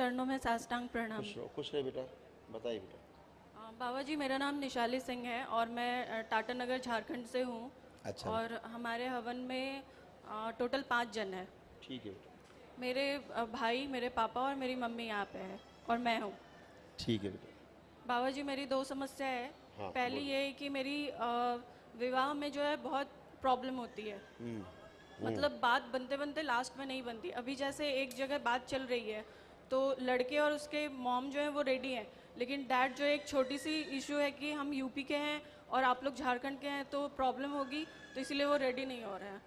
चरणों में साष्टांग प्रणाम। खुश रहे बेटा, बताइए बेटा। बाबा जी, मेरा नाम निशाली सिंह है और मैं टाटा नगर झारखंड से हूँ। अच्छा और हमारे हवन में टोटल 5 जन हैं। ठीक है बेटा। मेरे भाई, मेरे पापा और मेरी मम्मी यहाँ पे है और मैं हूँ। ठीक है बेटा। बाबा जी, मेरी 2 समस्या है। हाँ, पहली बोलो। ये है कि मेरी विवाह में जो है बहुत प्रॉब्लम होती है। मतलब बात बनते बनते लास्ट में नहीं बनती। अभी जैसे एक जगह बात चल रही है तो लड़के और उसके मॉम जो है वो रेडी हैं, लेकिन डैड जो है, एक छोटी सी इशू है कि हम यूपी के हैं और आप लोग झारखंड के हैं तो प्रॉब्लम होगी, तो इसीलिए वो रेडी नहीं हो रहे हैं।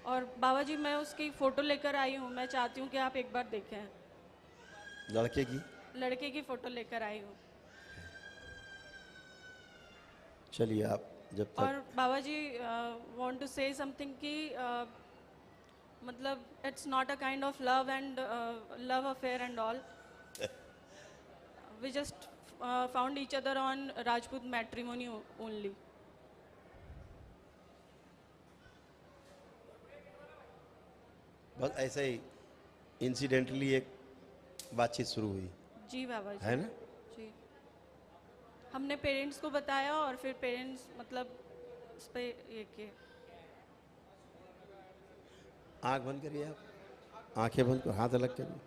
और बाबा जी, मैं उसकी फ़ोटो लेकर आई हूँ, मैं चाहती हूँ कि आप एक बार देखें। लड़के की? लड़के की फ़ोटो लेकर आई हूँ। चलिए आप जब तक। और बाबा जी, वांट टू से समथिंग कि मतलब it's not a kind of love and love affair and all. We just found each other on Rajput matrimony only. बस ऐसे ही इंसिडेंटली एक बातचीत शुरू हुई जी बाबा जी। है ना? जी, हमने पेरेंट्स को बताया और फिर पेरेंट्स मतलब इस पे ये किए। आंख बंद करिए आप, आंखें बंद कर, हाथ अलग करिए।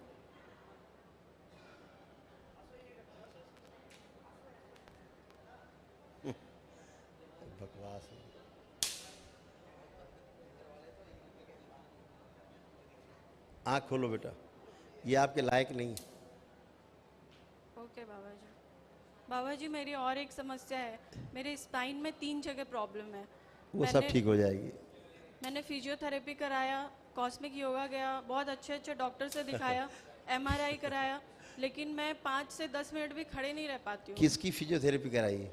बकवास है। आंख खोलो बेटा, ये आपके लायक नहीं है। ओके बाबा जी। बाबा जी, मेरी और एक समस्या है। मेरे स्पाइन में 3 जगह प्रॉब्लम है। वो सब ठीक हो जाएगी। मैंने फिजियोथेरेपी कराया, कॉस्मिक योगा गया, बहुत अच्छे अच्छे डॉक्टर से दिखाया, MRI कराया, लेकिन मैं 5 से 10 मिनट भी खड़े नहीं रह पाती हूँ। किसकी फिजियोथेरेपी कराई?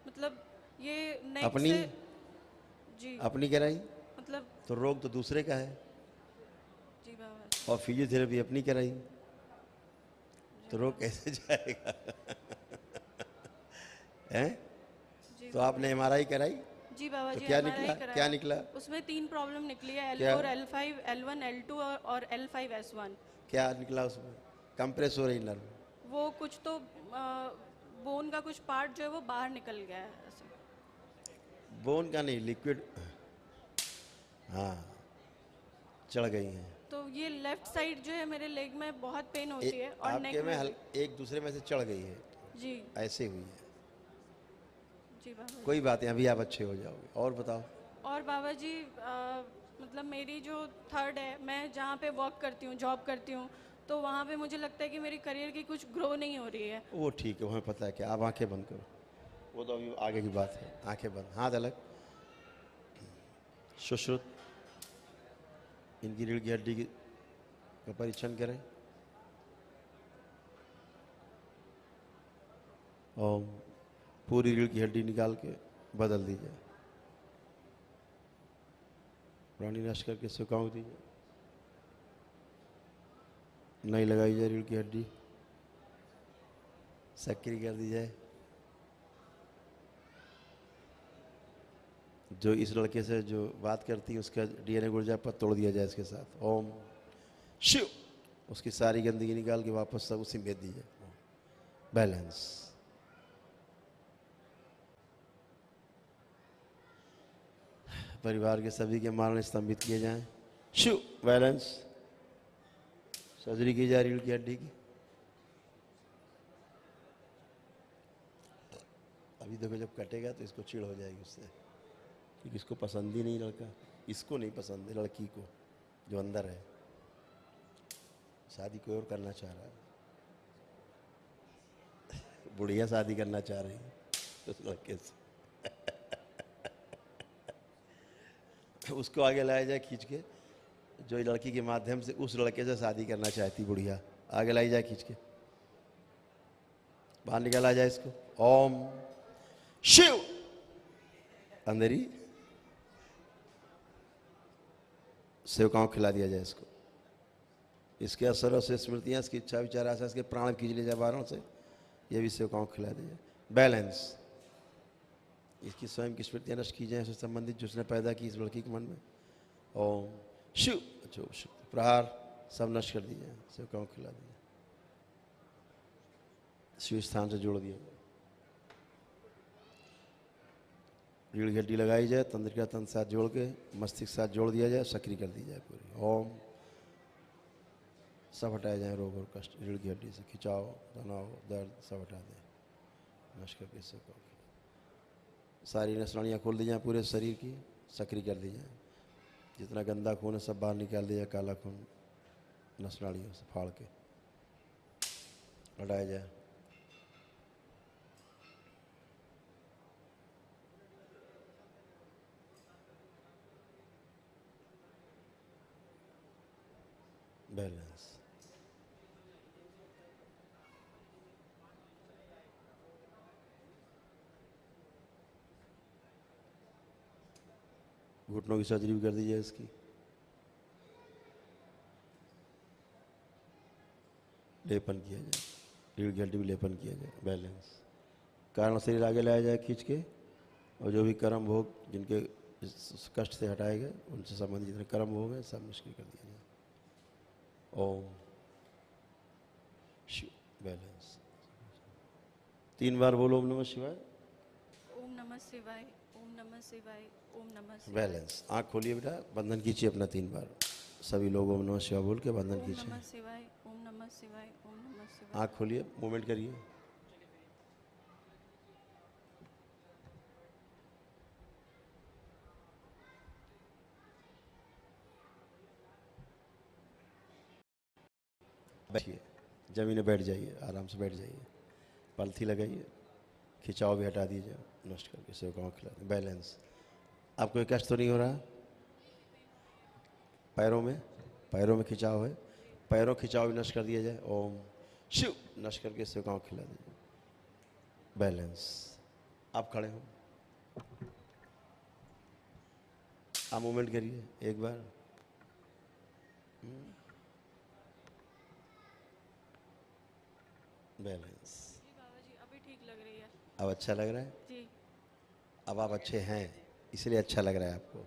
मतलब ये नेक अपनी? से। जी। अपनी कराई मतलब। तो रोग तो दूसरे का है, जी बाबा। और फिजियोथेरेपी अपनी कराई तो रोग कैसे जाएगा? हैं? जी तो बाबा। आपने MRI कराई जी बाबा तो जी, क्या MRI निकला? कराया। क्या निकला? उसमें 3 प्रॉब्लम निकली है, क्या? L4, L5, L1, L2 और L5S1। क्या निकला उसमें? कंप्रेस हो रही नर्व? वो कुछ तो बोन का कुछ पार्ट जो है वो बाहर निकल गया है ऐसे। बोन का नहीं, लिक्विड। हाँ, चढ़ गई हैं। तो ये लेफ्ट साइड जो है मेरे लेग में बहुत पेन होती है और आपके नेक में में भी। एक दूसरे में से चढ़ गई है, जी। ऐसे हुई है। जी बाबा जी। कोई बात नहीं, अभी आप अच्छे हो जाओगे। और बताओ। और बाबा जी, मतलब मेरी जो थर्ड है, मैं जहाँ पे वर्क करती हूँ, जॉब करती हूँ, तो वहाँ पे मुझे लगता है कि मेरी करियर की कुछ ग्रो नहीं हो रही है। वो ठीक है, हमें पता है कि आप आंखें बंद करो, वो तो अभी आगे की बात है। आंखें बंद, हाथ अलग, सुश्रुत। इनकी रीढ़ की हड्डी का परीक्षण करें। और पूरी रीढ़ की हड्डी निकाल के बदल दीजिए, प्राणी नष्ट करके सुखाओ दीजिए, नहीं लगाई जाए रीढ़ की हड्डी, सक्रिय कर दी जाए। जो इस लड़के से जो बात करती है उसका DNA गुर्जा पर तोड़ दिया जाए इसके साथ। ओम शिव। उसकी सारी गंदगी निकाल के वापस सब उसी में भेज दीजिए। बैलेंस। परिवार के सभी के मारण स्तंभित किए जाएं। शिव। बैलेंस। सर्जरी की जाए रीढ़ की हड्डी की। अभी देखो जब कटेगा तो इसको चिढ़ हो जाएगी उससे, क्योंकि इसको पसंद ही नहीं लड़का। इसको नहीं पसंद है लड़की को जो अंदर है। शादी कोई और करना चाह रहा है, बुढ़िया शादी करना चाह रही है उस लड़के से। उसको आगे लाया जाए खींच के, जो लड़की के माध्यम से उस लड़के से शादी करना चाहती बुढ़िया, आगे लाई जाए खींच के, बाहर निकाला जाए इसको। ओम शिव। अंदर ही सेवकाओं खिला दिया जाए इसको। इसके असरों से स्मृतियाँ, इसकी इच्छा विचार आशा, इसके प्राण खींच ले जाए बाहरों से, ये भी सेवकाओं खिला दिया। बैलेंस। इसकी स्वयं की स्मृतियाँ नष्ट की जाए, उससे संबंधित जो उसने पैदा की इस लड़की के मन में। ओम शिव। जो शक्ति प्रहार सब नष्ट कर दिए, सेवकाओं खिला दिया। शिव स्थान से जोड़ दिया जाए। रीढ़ की हड्डी लगाई जाए, तंत्रिका तंत्र साथ जोड़ के मस्तिष्क साथ जोड़ दिया जाए, सक्रिय कर दी जाए पूरी। ओम। सब हटाए जाए रोग और कष्ट रीढ़ की हड्डी से, खिंचाव, तनाव, दर्द सब हटा दें। नमस्कार कैसे सारी नसनाड़ियाँ खोल दी जाए पूरे शरीर की, सक्रिय कर दी जाए। जितना गंदा खून है सब बाहर निकाल दिया, काला खून नसनाड़ियों से फाड़ के हटाया जाए। बैलेंस। घुटनों की सर्जरी भी कर दी जाए इसकी। लेपन किया जाए, रीढ़ की हड्डी भी लेपन किया जाए। बैलेंस। कारण शरीर आगे लाया जाए खींच के, और जो भी कर्म भोग जिनके इस कष्ट से हटाए गए उनसे संबंधित जितने कर्म भोग हैं सब निष्क्रिय कर दिया जाए। ओम शिव। बैलेंस। 3 बार बोलो ओम नमः शिवाय। ओम नमः शिवाय, ओम नमः शिवाय, ओम नमः शिवाय। बैलेंस। आँख खोलिए बेटा, बंधन कीजिए अपना 3 बार। सभी लोग ओम नमः शिवाय बोल के बंधन ओम कीजिए। नमः शिवाय, ओम नमः शिवाय, ओम नमः शिवाय। आँख खोलिए, मूवमेंट करिए। बैठिए, जमीन में बैठ जाइए, आराम से बैठ जाइए। पलथी लगाइए, खिंचाव भी हटा दीजिए, नष्ट करके सेवकाओं को खिला दें। बैलेंस। आपको कोई कष्ट तो नहीं हो रहा? पैरों में खिंचाव है, पैरों खिंचाव भी नष्ट कर दिया जाए। ओम शिव। नष्ट करके सेवकाओं को खिला दीजिए। बैलेंस। आप खड़े हो, आप मूवमेंट करिए एक बार। बैलेंस। जी बाबा जी, अभी ठीक लग रही है अब अच्छा लग रहा है? जी। अब आप अच्छे हैं इसलिए अच्छा लग रहा है आपको,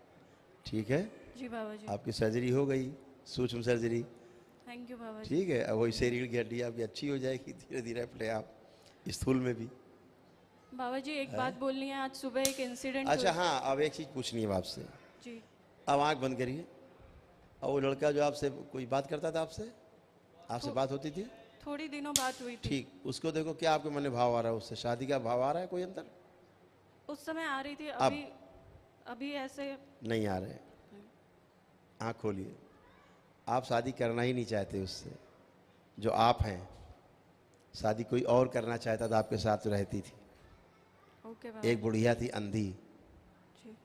ठीक है? जी बाबा जी। आपकी सर्जरी हो गई, सूक्ष्म सर्जरी, थैंक यू बाबा जी। ठीक है। अब वैसे रीढ़ की हड्डी आपकी अच्छी हो जाएगी धीरे धीरे अपने आप, स्थूल में भी। बाबा जी एक बात बोलनी है, आज सुबह एक इंसिडेंट अच्छा हाँ, अब एक चीज़ पूछनी है आपसे। जी। अब आंख बंद करिए। और वो लड़का जो आपसे कोई बात करता था, आपसे बात होती थी, थोड़ी दिनों बात हुई थी। ठीक, उसको देखो क्या आपके मन में भाव आ रहा है, उससे शादी का भाव आ रहा है कोई अंतर? उस समय आ रही थी, अब? अभी ऐसे नहीं आ रहे। आँख खोलिए। आप शादी करना ही नहीं चाहते उससे, जो आप हैं। शादी कोई और करना चाहता था, आपके साथ रहती थी। ओके बाबा एक बुढ़िया थी अंधी, जी।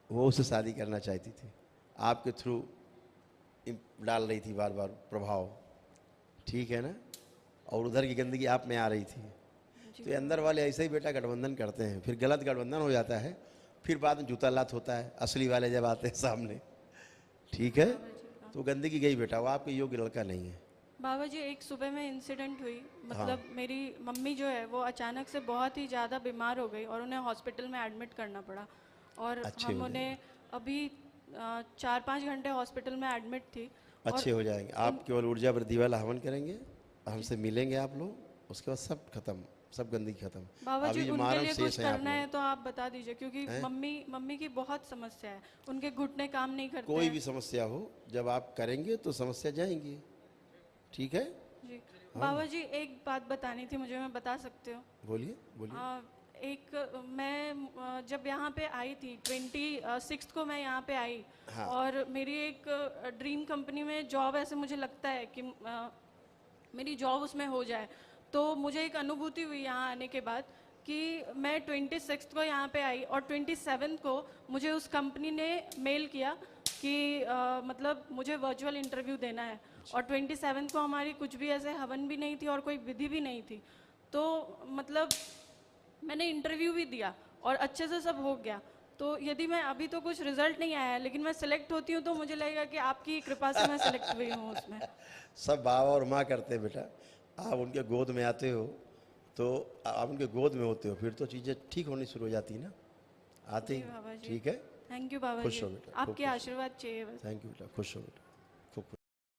वो उससे शादी करना चाहती थी, आपके थ्रू डाल रही थी बार बार प्रभाव, ठीक है ना? और उधर की गंदगी आप में आ रही थी। तो ये अंदर वाले ऐसे ही बेटा गठबंधन करते हैं, फिर गलत गठबंधन हो जाता है, फिर बाद में जूता लात होता है असली वाले जब आते हैं सामने, ठीक है? तो गंदगी गई बेटा, वो आपके योग्य लड़का नहीं है। बाबा जी एक सुबह में इंसिडेंट हुई, मतलब मेरी मम्मी जो है वो अचानक से बहुत ही ज़्यादा बीमार हो गई और उन्हें हॉस्पिटल में एडमिट करना पड़ा। और अच्छे हम हो उन्हें अभी 4-5 घंटे हॉस्पिटल में एडमिट थी। अच्छे हो जाएंगे। आप केवल ऊर्जा वृद्धि वाला हवन करेंगे, हमसे मिलेंगे आप लोग, उसके बाद सब खत्म, सब गंदगी खत्म। बाबा जी अभी जो उनके मानव लिए कुछ शेष हैं आप करना है लोग, तो आप बता दीजिए, क्योंकि मम्मी की बहुत समस्या है, उनके घुटने काम नहीं करते कोई हैं। भी समस्या हो जब आप करेंगे तो समस्या जाएंगी, ठीक है? जी बाबा जी एक बात बतानी थी मुझे, मैं बता सकती हूँ? बोलिए बोलिए। मैं जब यहाँ पे आई थी 26 को मैं यहाँ पे आई। हाँ। और मेरी एक ड्रीम कंपनी में जॉब, ऐसे मुझे लगता है कि मेरी जॉब उसमें हो जाए। तो मुझे एक अनुभूति हुई यहाँ आने के बाद कि मैं 26 को यहाँ पे आई और 27 को मुझे उस कंपनी ने मेल किया कि मतलब मुझे वर्चुअल इंटरव्यू देना है। और 27 को हमारी कुछ भी ऐसे हवन भी नहीं थी और कोई विधि भी नहीं थी। तो मतलब मैंने इंटरव्यू भी दिया और अच्छे से सब हो गया। तो यदि मैं अभी तो कुछ रिजल्ट नहीं आया है, लेकिन मैं सिलेक्ट होती हूँ तो मुझे लगेगा कि आपकी कृपा से मैं सिलेक्ट हुई हूँ उसमें। सब बाबा और माँ करते हैं बेटा, आप उनके गोद में आते हो तो आप उनके गोद में होते हो, फिर तो चीज़ें ठीक होनी शुरू हो जाती है ना, आते ही। बाबा जी ठीक है, थैंक यू बाबा खुश जी, हो बेटा, खूब आपके खुश हो। आशीर्वाद चाहिए बस। थैंक यू बेटा, खुश हो बेटा।